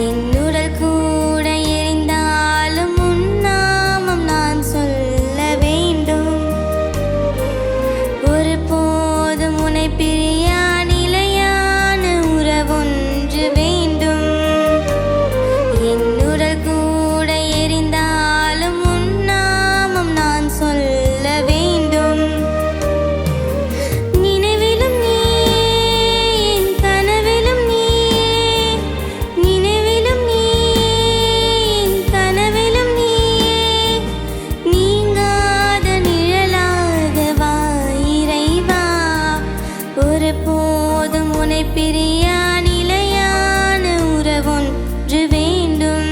என்னுடல் கூட எரிந்தாலும் உன் நாமம் நான் சொல்ல வேண்டும். ஒரு போதும் உன்னை பிரியா நிலையான உறவொன்று வேண்டும். என்னுடல் கூட எரிந்தாலும் உன் நாமம் நான் சொல்ல வேண்டும். நினைவிலும் நீயே, என் கனவிலும் நீயே, நினைவிலும் நீயே, என் கனவிலும் நீயே, நீங்காத நிழலாக வா இறைவா. ஒரு போதும் உன்னை பிரியா நிலையான உறவொன்று வேண்டும்.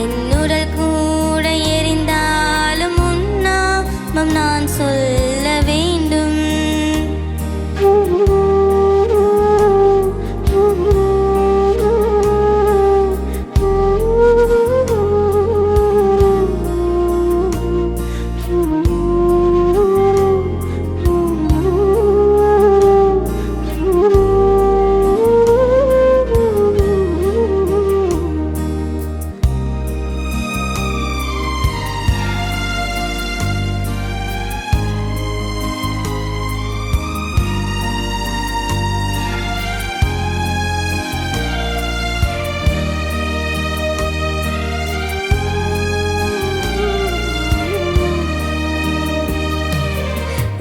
என்னுடல் கூட எரிந்தாலும் உன் நாமம் நான் சொல்ல வேண்டும்.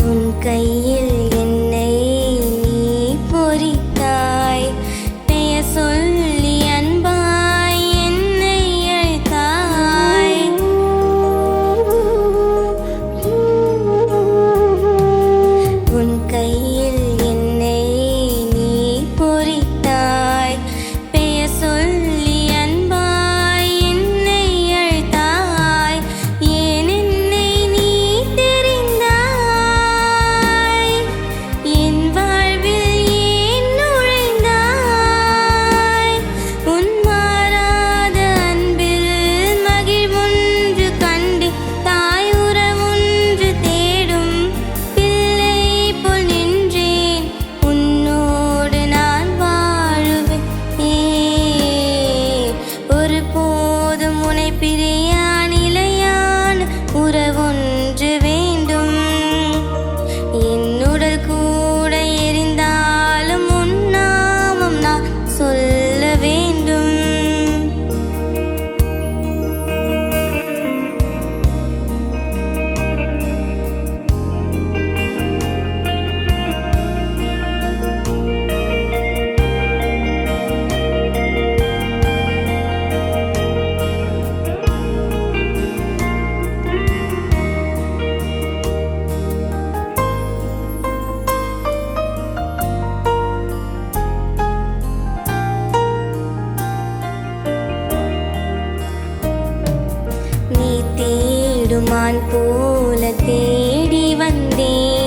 உன் கையில் என்னை நீ பொறித்தாய். பெயர் சொல்லி அன்பாய் என்னை அழைத்தாய். உன் கையில் என்னை நீ பொறித்தாய். பெயர் சொல்லி அன்பாய் என்னை அழைத்தாய். ஏன் என்னை நீ தெரிந்தாய். என் வாழ்வில் ஏன் நுழைந்தாய். உன் மாறாத அன்பில் மகிழ்வொன்று கண்டு தாய் உறவொன்று தேடும் பிள்ளை போல் நின்றேன். உன்னோடு நான் வாழுவேன். ஒரு போதும் உன்னை பிரியா நிலையான உறவொன்று வேண்டும். என்னுடல் கூட எரிந்தாலும் உன் நாமம் நான் சொல்ல வேண்டும். நீ தேடுமான் போல தேடி வந்தேன்.